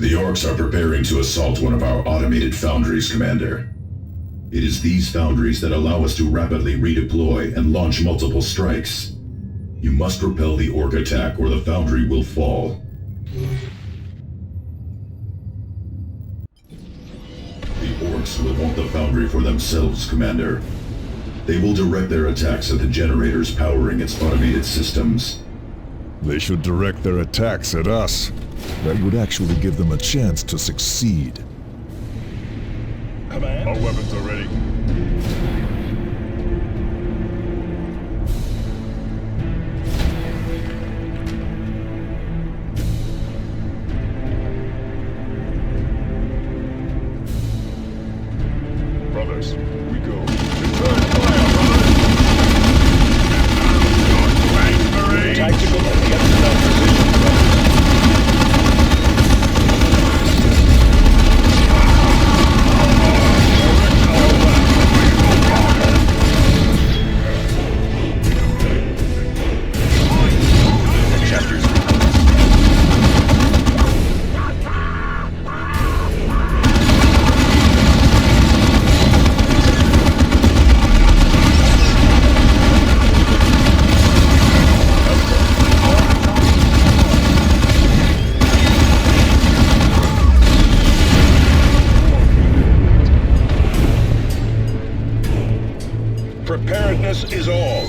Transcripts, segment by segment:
The orcs are preparing to assault one of our automated foundries, Commander. It is these foundries that allow us to rapidly redeploy and launch multiple strikes. You must repel the orc attack or the foundry will fall. The orcs will want the foundry for themselves, Commander. They will direct their attacks at the generators powering its automated systems. They should direct their attacks at us. That would actually give them a chance to succeed. Command? Our weapons are ready. Brothers, we go. Return fire, brothers! Tactical against our position, brothers. Preparedness is all.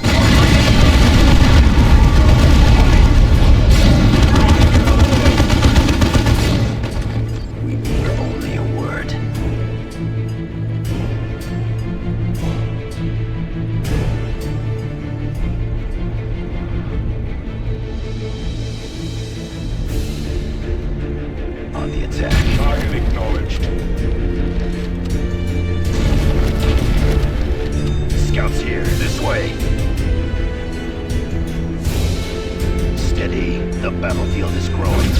We need only a word. On the attack. Target acknowledged. Scouts here, this way. Steady, the battlefield is growing.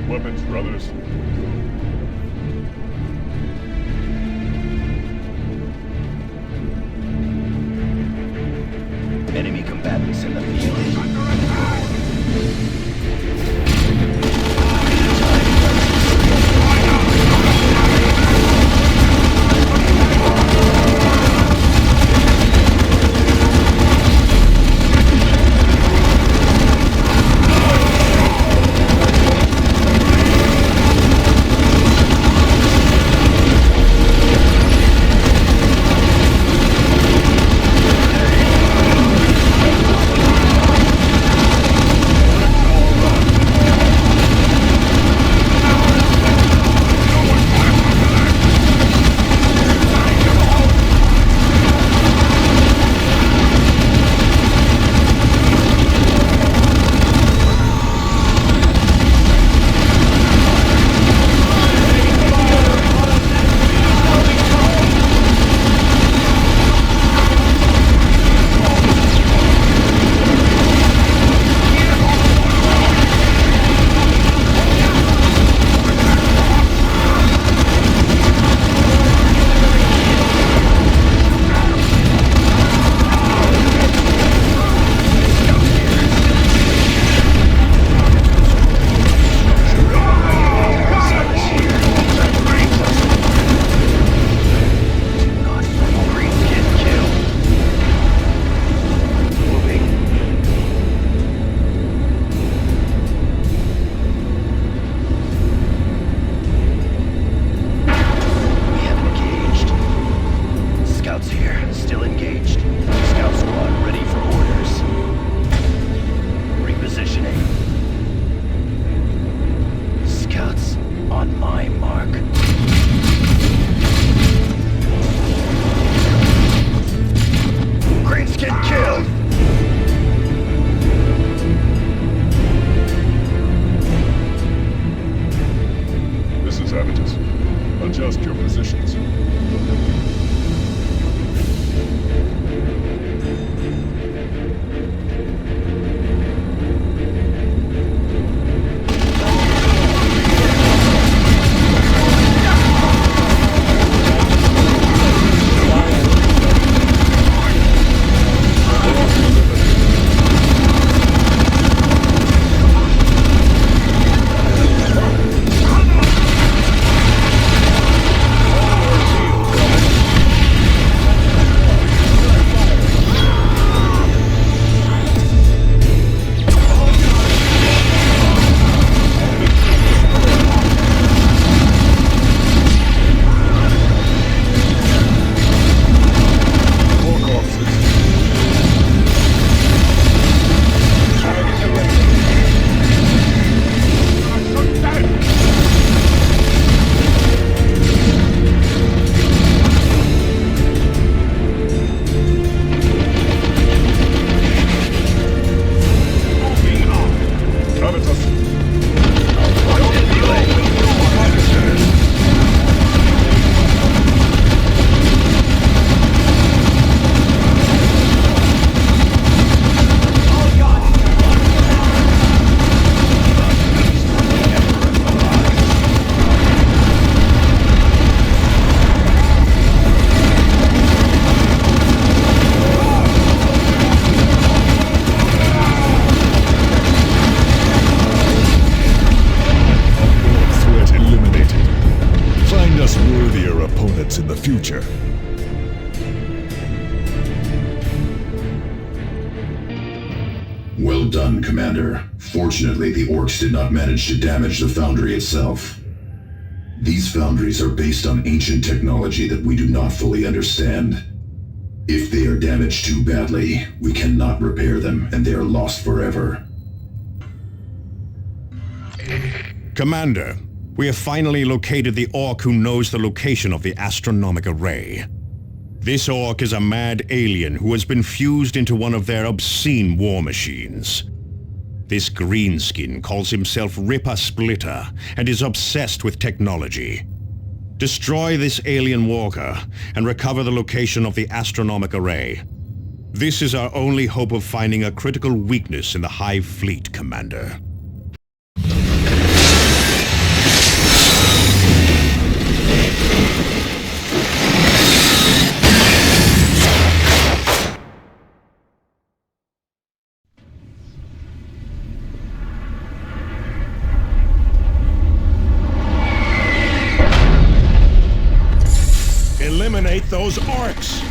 Weapons, brothers. Enemy combatants in the field. done, Commander. Fortunately, the orcs did not manage to damage the foundry itself. These foundries are based on ancient technology that we do not fully understand. If they are damaged too badly, we cannot repair them, and they are lost forever. Commander, we have finally located the orc who knows the location of the astronomic array. This orc is a mad alien who has been fused into one of their obscene war machines. This greenskin calls himself Ripper Splitter and is obsessed with technology. Destroy this alien walker and recover the location of the astronomic array. This is our only hope of finding a critical weakness in the Hive fleet, Commander. Eliminate those orcs!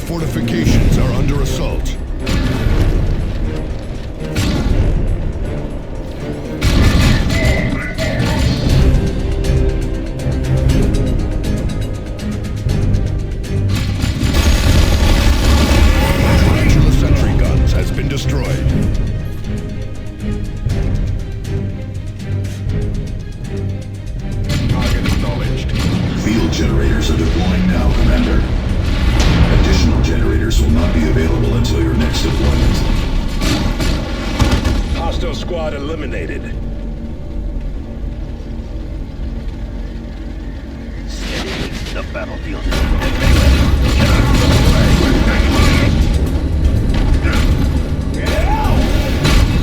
Fortifications are under assault. squad eliminated. The battlefield is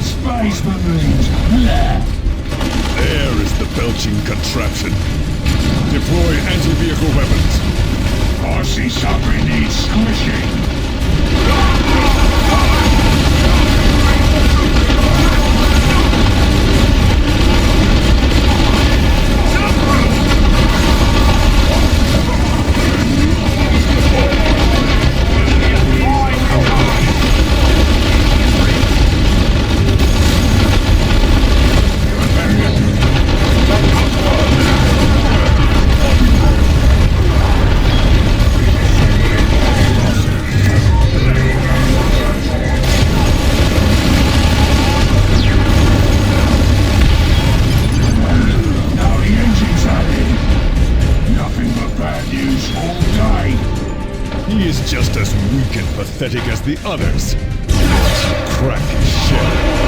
Space Marines! Blah. There is the belching contraption. Deploy anti-vehicle weapons. RC Sabri needs squishing! He is just as weak and pathetic as the others. Once you crack his shell.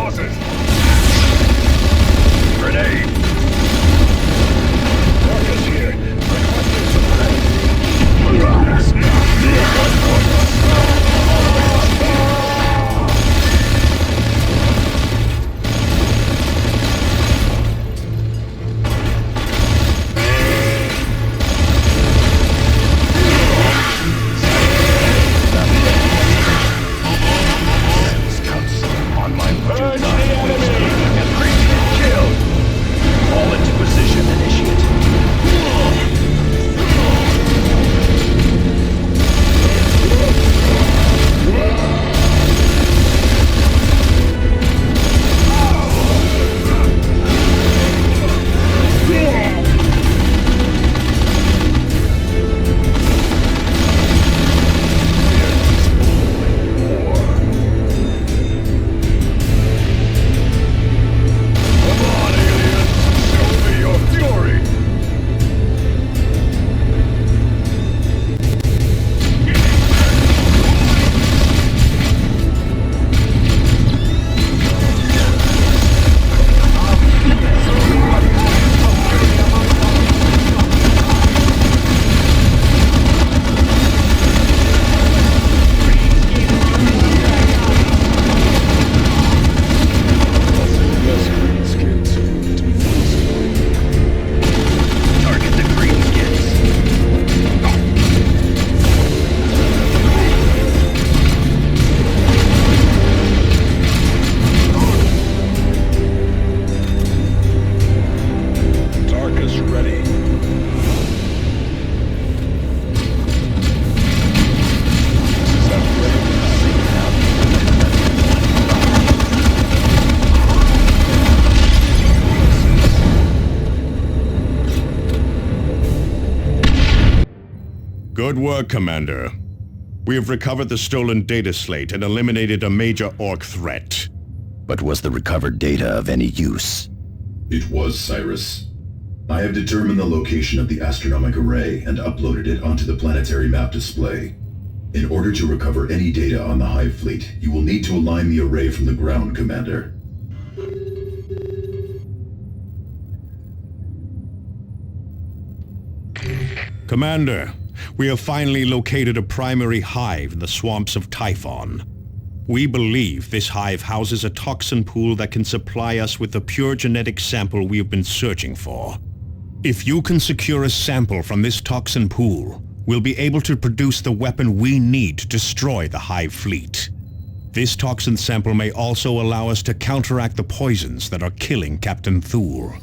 forces! Grenade! Marcus here. Requesting support. On my Urge the enemy! Killed! Fall into position, initiate. Come on, aliens! Show me your fury! Target the greenskins. Tarkus ready. Good work, Commander. We have recovered the stolen data slate and eliminated a major Orc threat. But was the recovered data of any use? It was Cyrus. I have determined the location of the astronomic array and uploaded it onto the planetary map display. In order to recover any data on the Hive fleet, you will need to align the array from the ground, Commander. Commander, we have finally located a primary hive in the swamps of Typhon. We believe this hive houses a toxin pool that can supply us with the pure genetic sample we have been searching for. If you can secure a sample from this toxin pool, we'll be able to produce the weapon we need to destroy the hive fleet. This toxin sample may also allow us to counteract the poisons that are killing Captain Thule.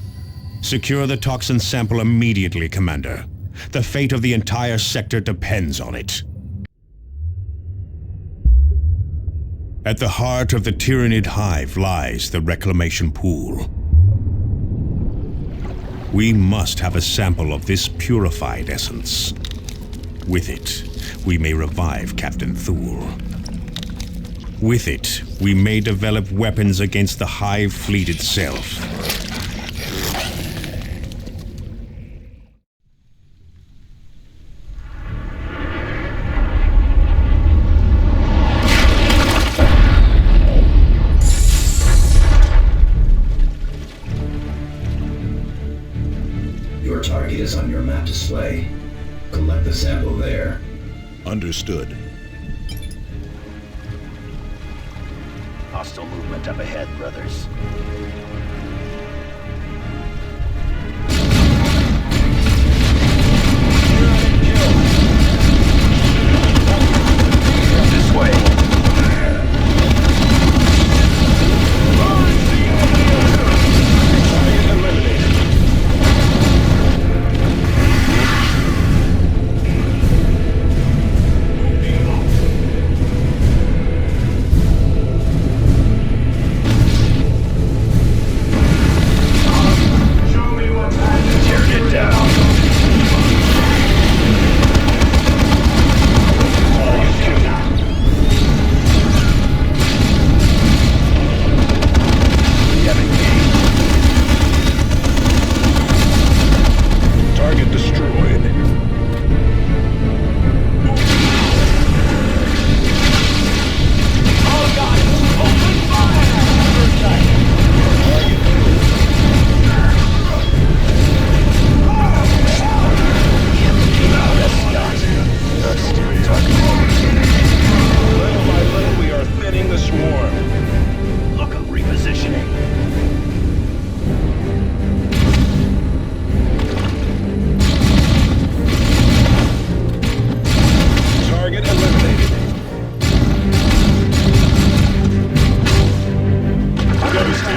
Secure the toxin sample immediately, Commander. The fate of the entire sector depends on it. At the heart of the Tyrannid Hive lies the reclamation pool. We must have a sample of this purified essence. With it, we may revive Captain Thule. With it, we may develop weapons against the Hive fleet itself. Your target is on your map display. Collect the sample there. Understood. Hostile movement up ahead, brothers. This way. Target eliminated.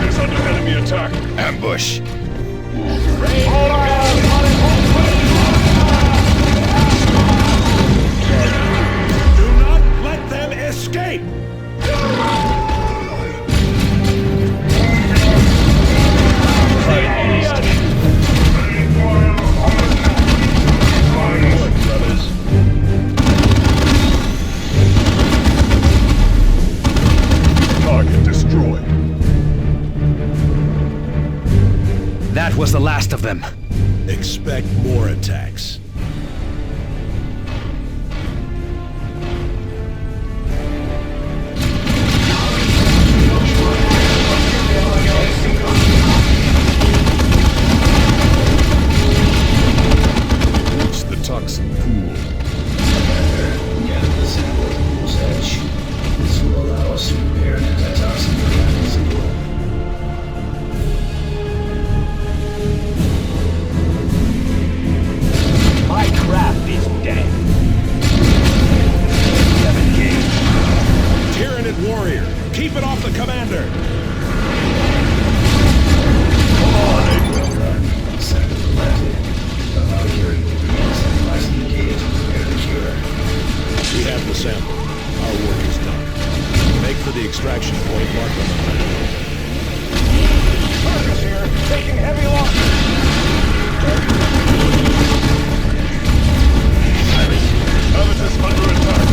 leaders under enemy attack. Ambush! Do not let them escape! Target destroyed. That was the last of them. Expect more attacks. Reach the toxin pool. Gather the sample at the pool's edge. This will allow us to prepare an antitoxin for Gather pool. My craft is dead. Tyranid warrior, keep it off the commander! Well done. Sample collected. About curing will be incentivized and needed to prepare the cure. We have the sample. Our work is done. Make for the extraction point marked on the map. Target's here, taking heavy losses. Habitus under attack.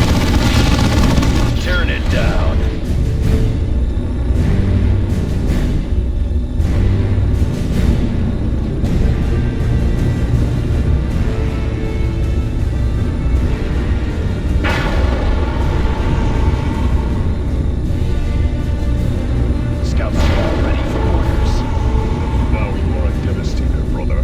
Tyrannid down. Scouts are all ready for orders. Now you are a devastator, brother.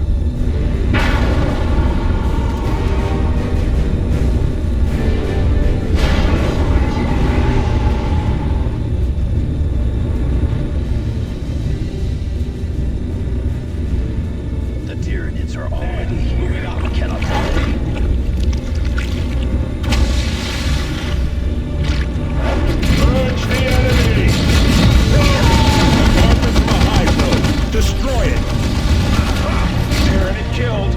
The Tyranids are already here. We cannot hide. Urge the enemy. Armor from a high road. Destroy it! Tyranid killed.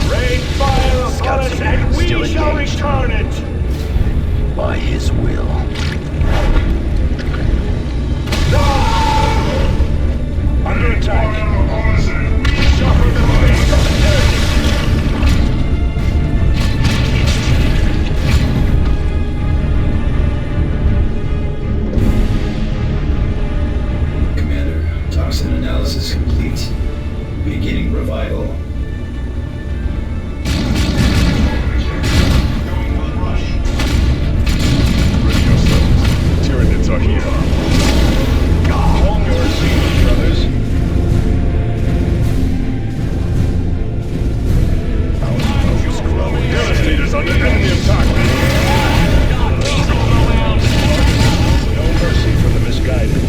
Rain fire upon Scouts us here, and we still shall engaged. return it. By his will. Under attack. Suffer the fate of the Tyranid. Commander, toxin analysis complete. Beginning revival. Ready yourselves. Tyranids are here. Hold your seat, brothers. Devastators under enemy attack. No mercy for the misguided.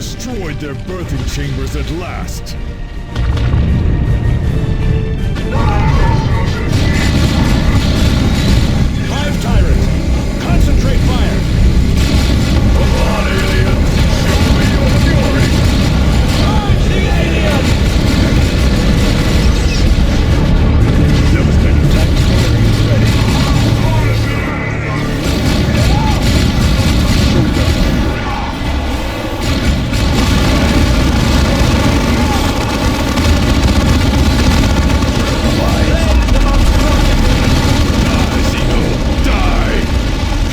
destroyed their birthing chambers at last. Hive Tyrant! Concentrate fire! Come on, alien! Show me your fury! Charge the alien! Devastating tactical ready.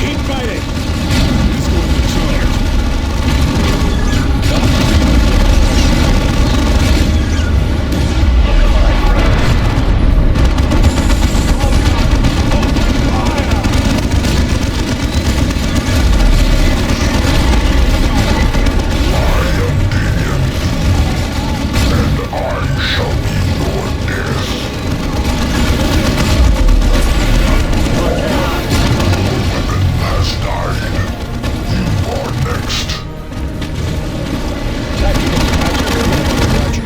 Keep fighting! Who's going to charge?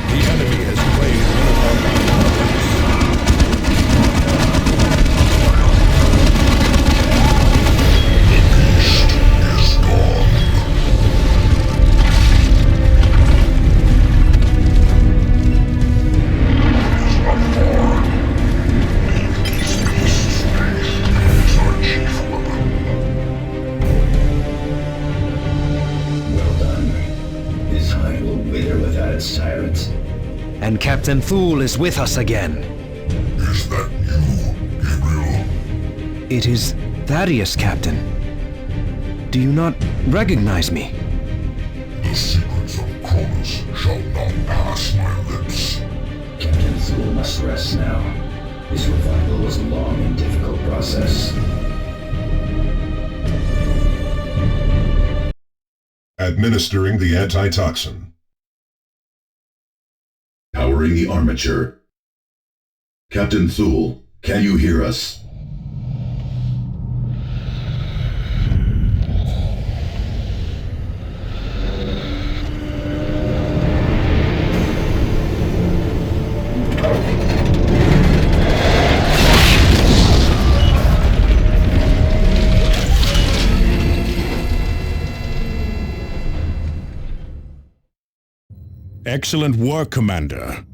The enemy has played one of our main weapons. Well done. This hive will wither without its tyrant. And Captain Thule is with us again. Is that you, Gabriel? It is Thaddeus, Captain. Do you not recognize me? The secrets of Cronus shall not pass my lips. Captain Thule must rest now. His revival was a long and difficult process. Administering the antitoxin. Powering the armature. Captain Thule, can you hear us? Excellent work, Commander.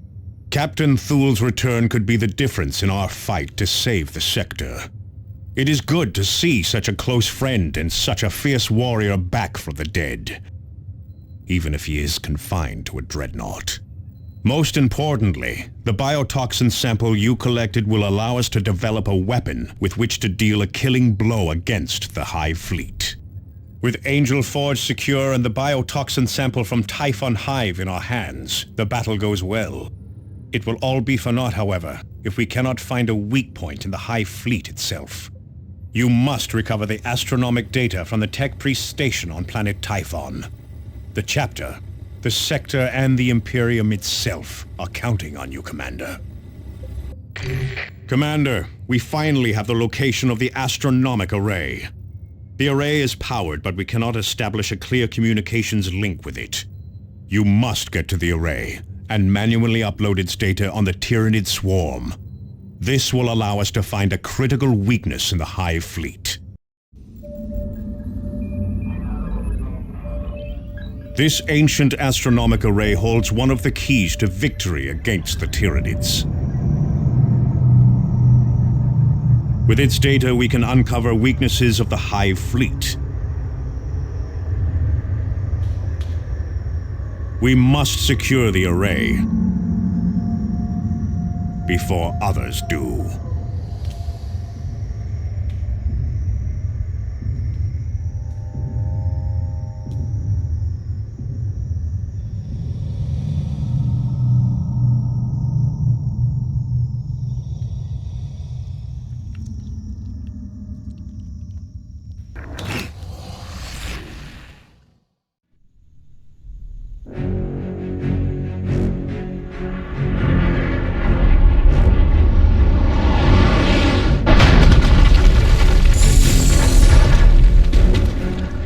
Captain Thule's return could be the difference in our fight to save the sector. It is good to see such a close friend and such a fierce warrior back from the dead, even if he is confined to a dreadnought. Most importantly, the biotoxin sample you collected will allow us to develop a weapon with which to deal a killing blow against the Hive Fleet. With Angel Forge secure and the biotoxin sample from Typhon Hive in our hands, the battle goes well. It will all be for naught, however, if we cannot find a weak point in the Hive Fleet itself. You must recover the astronomic data from the Tech Priest station on planet Typhon. The chapter, the sector, and the Imperium itself are counting on you, Commander. Commander, we finally have the location of the astronomic array. The array is powered, but we cannot establish a clear communications link with it. You must get to the array and manually upload its data on the Tyrannid swarm. This will allow us to find a critical weakness in the Hive Fleet. This ancient astronomic array holds one of the keys to victory against the Tyrannids. With its data, we can uncover weaknesses of the Hive Fleet. We must secure the array before others do.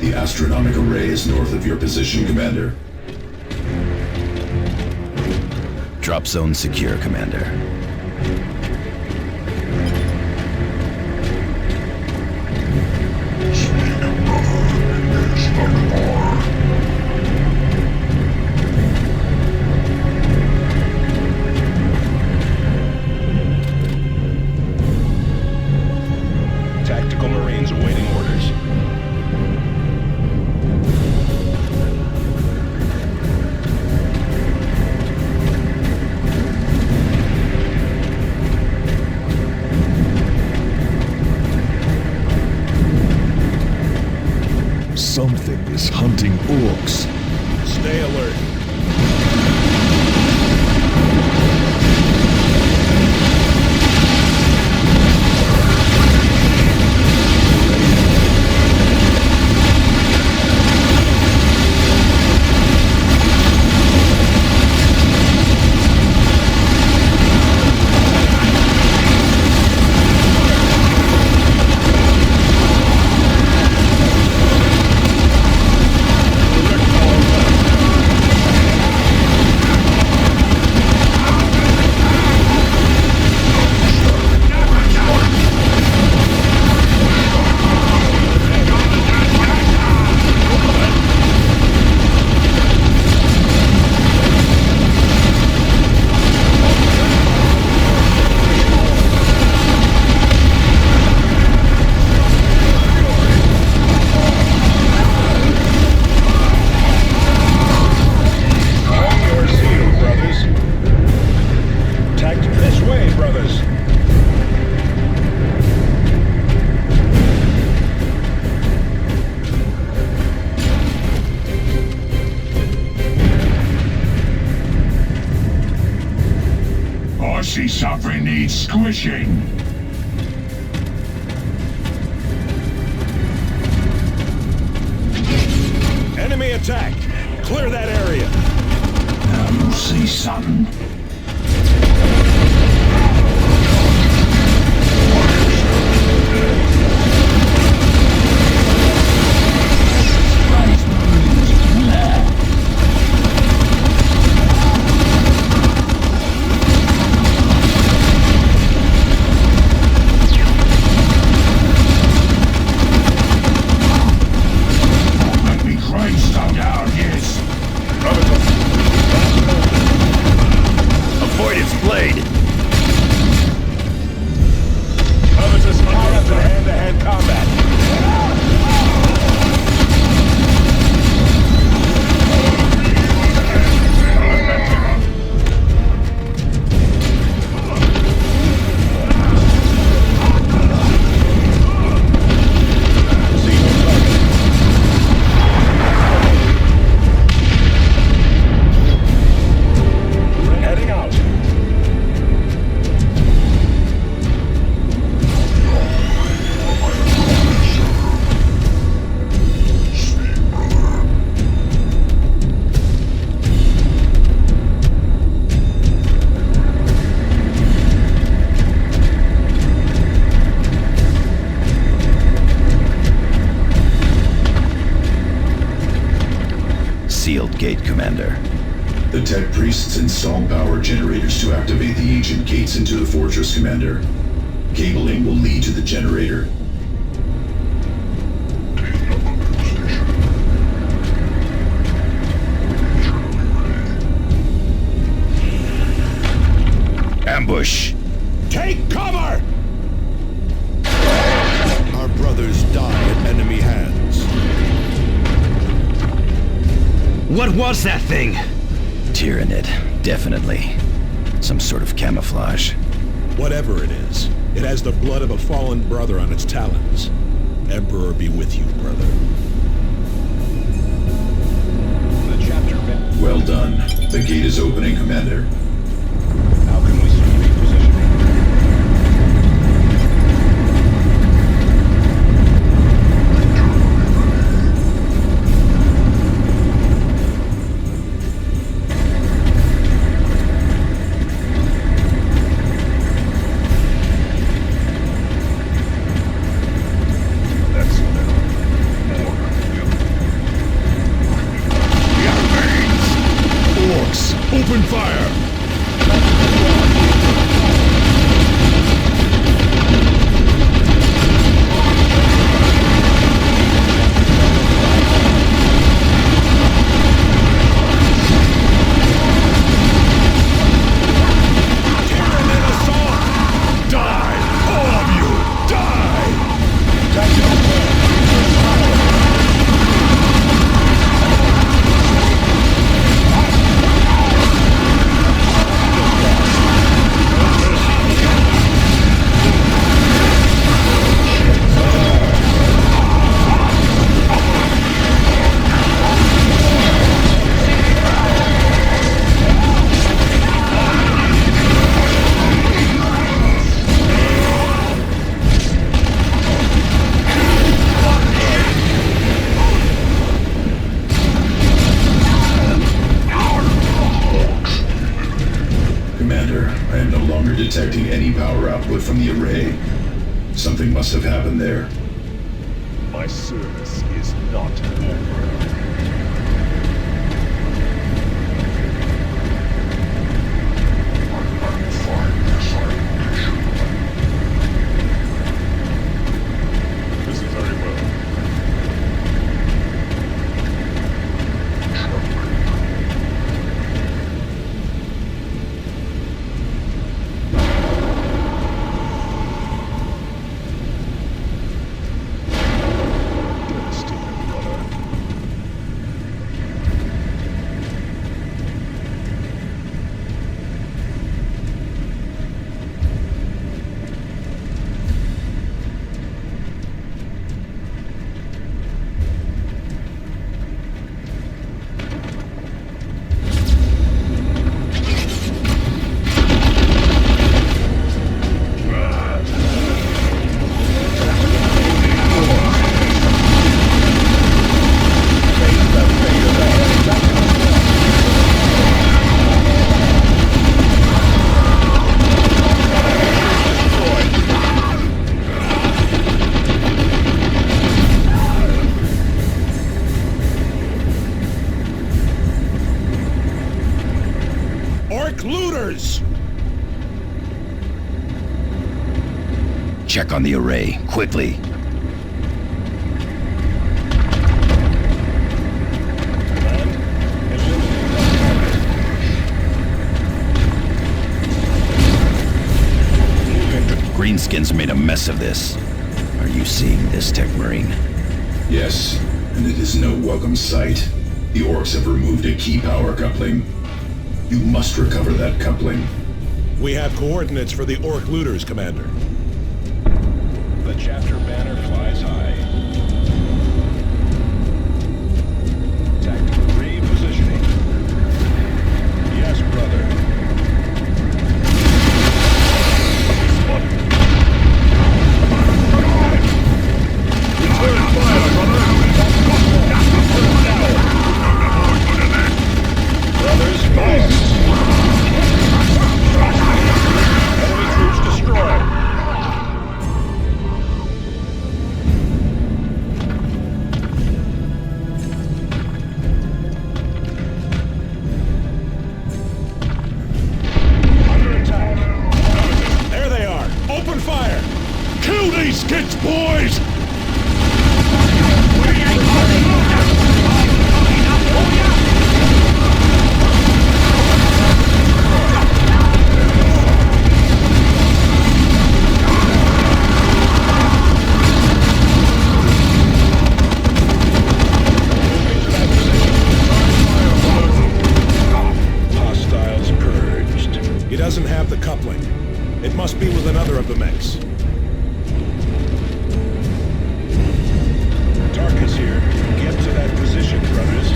The astronomic array is north of your position, Commander. Drop zone secure, Commander. Tactical Marines awaiting orders. Something is hunting orcs. Stay alert. Horsey suffering needs squishing. Enemy attack! Clear that area! Now you'll see something. Avoid its blade! Others is high up in hand-to-hand combat. Heading out. Sealed gate, Commander. The tech priests install power generators to activate the ancient gates into the fortress, Commander. Cabling will lead to the generator. Ambush! Take cover! Our brothers die at enemy hands. What was that thing? Tyranid, definitely. Some sort of camouflage. Whatever it is, it has the blood of a fallen brother on its talons. Emperor be with you, brother. The chapter. Well done. The gate is opening, Commander. How can we see repositioning? Orcs, open fire! longer detecting any power output from the array. Something must have happened there. My service is not over. This is very well. Looters! Check on the array, quickly. Greenskins made a mess of this. Are you seeing this, Tech Marine? Yes, and it is no welcome sight. The orcs have removed a key power coupling. You must recover that coupling. We have coordinates for the Orc looters, Commander. The chapter banner flies high. Tactical repositioning. Yes, brother. Return fire, brother! Brothers, fire! Enemy troops destroyed. Under attack. There they are! Open fire! Kill these kids, boys! Hostiles purged. He doesn't have the coupling. It must be with another of the mechs. Tarkus here. Get to that position, brothers.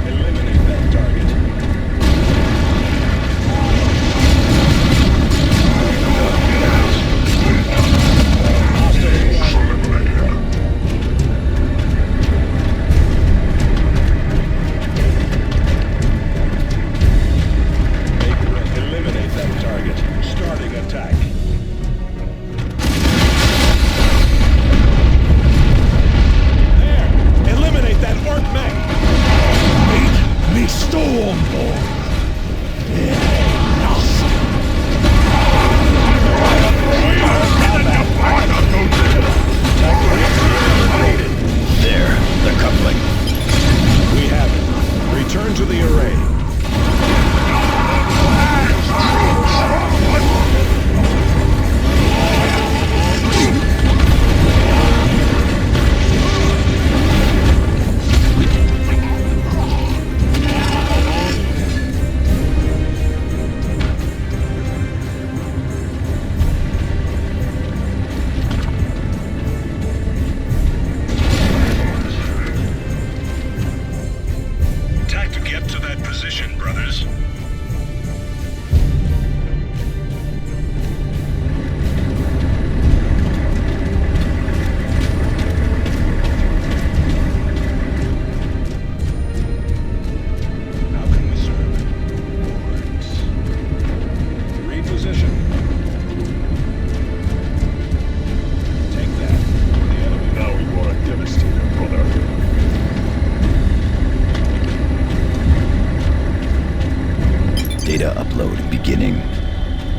Eliminate that target. Eliminate that target. Starting attack. There! Eliminate that orc mech! Me Stormborn! There, the coupling. We have it. Return to the array. Attack to get to that position, brothers. Data upload beginning.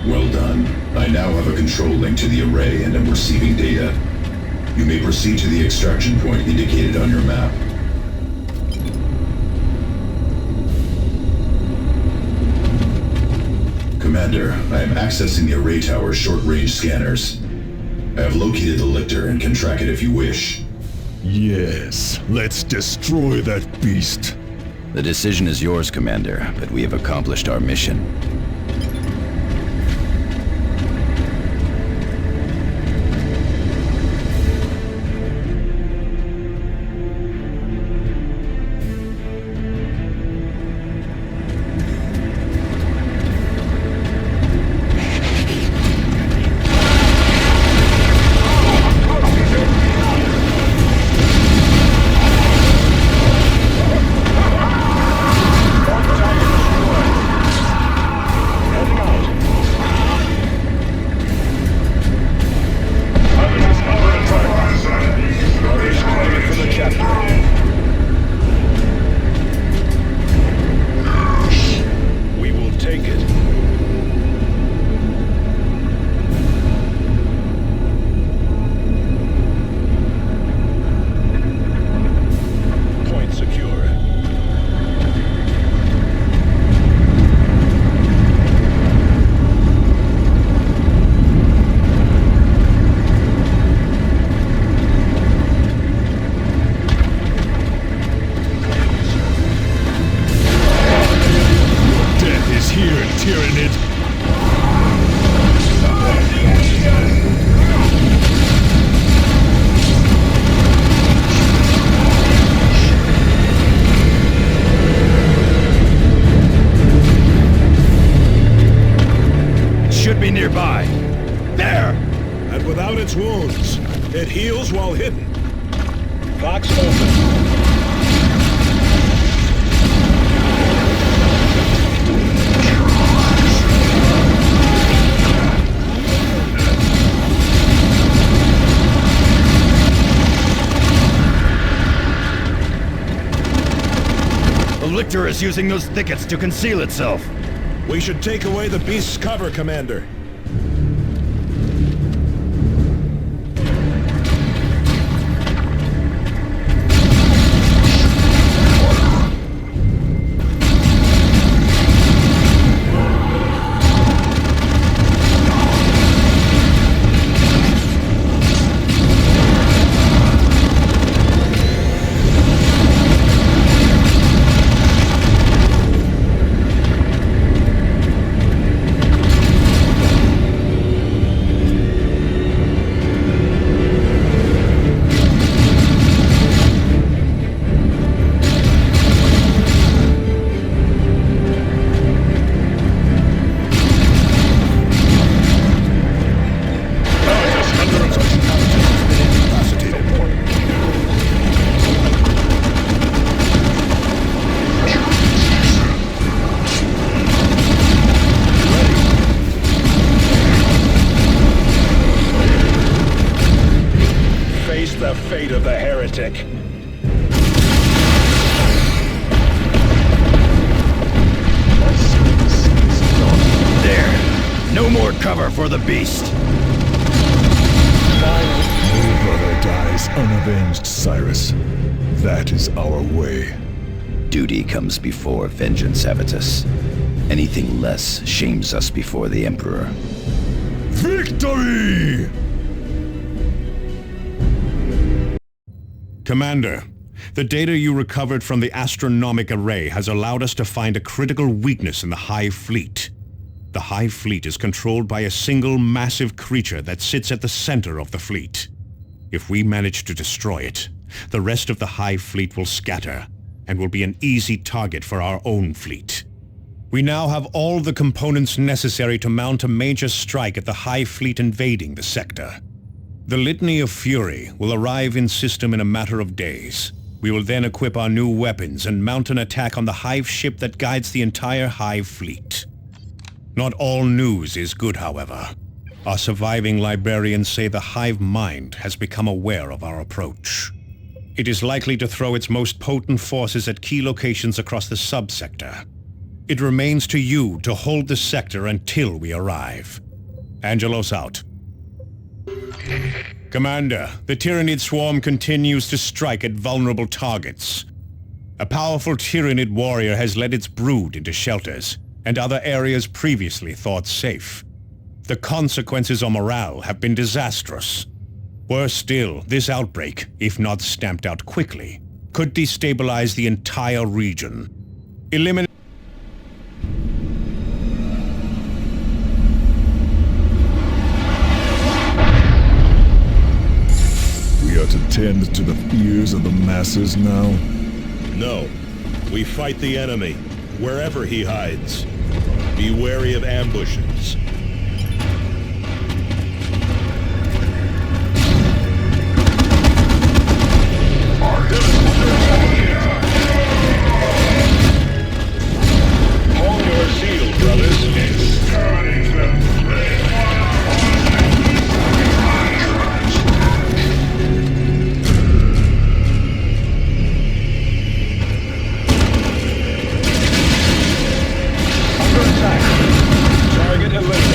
Well done. I now have a control link to the array and am receiving data. You may proceed to the extraction point indicated on your map. Commander, I am accessing the array tower's short-range scanners. I have located the lictor and can track it if you wish. Yes, let's destroy that beast. The decision is yours, Commander, but we have accomplished our mission. Nearby. There! And without its wounds, it heals while hidden. Box open. The lictor is using those thickets to conceal itself. We should take away the beast's cover, Commander. The fate of the heretic. There. No more cover for the beast. No brother dies unavenged, Cyrus. That is our way. Duty comes before vengeance, Avitus. Anything less shames us before the Emperor. Victory! Commander, the data you recovered from the astronomic array has allowed us to find a critical weakness in the Hive Fleet. The Hive Fleet is controlled by a single massive creature that sits at the center of the fleet. If we manage to destroy it, the rest of the Hive Fleet will scatter and will be an easy target for our own fleet. We now have all the components necessary to mount a major strike at the Hive Fleet invading the sector. The Litany of Fury will arrive in system in a matter of days. We will then equip our new weapons and mount an attack on the Hive ship that guides the entire Hive Fleet. Not all news is good, however. Our surviving librarians say the Hive Mind has become aware of our approach. It is likely to throw its most potent forces at key locations across the subsector. It remains to you to hold the sector until we arrive. Angelos out. Commander, the Tyranid swarm continues to strike at vulnerable targets. A powerful Tyranid warrior has led its brood into shelters and other areas previously thought safe. The consequences on morale have been disastrous. Worse still, this outbreak, if not stamped out quickly, could destabilize the entire region. Eliminate We are to tend to the fears of the masses now? No. We fight the enemy, wherever he hides. Be wary of ambushes. Hold your seal, brothers. Under attack. Target eliminated.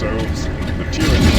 yourselves. The tyrannys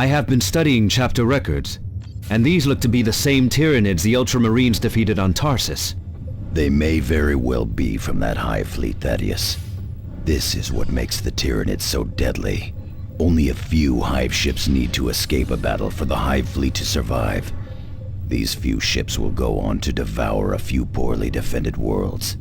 I have been studying chapter records, and these look to be the same Tyranids the Ultramarines defeated on Tarsus. They may very well be from that Hive fleet, Thaddeus. This is what makes the Tyranids so deadly. Only a few Hive ships need to escape a battle for the Hive fleet to survive. These few ships will go on to devour a few poorly defended worlds.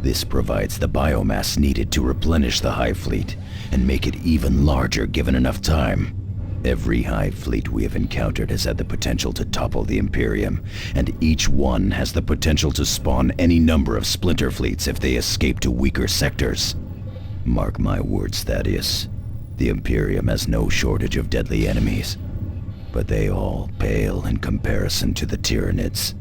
This provides the biomass needed to replenish the Hive fleet and make it even larger given enough time. Every Hive fleet we have encountered has had the potential to topple the Imperium, and each one has the potential to spawn any number of splinter fleets if they escape to weaker sectors. Mark my words, Thaddeus. The Imperium has no shortage of deadly enemies, but they all pale in comparison to the Tyranids.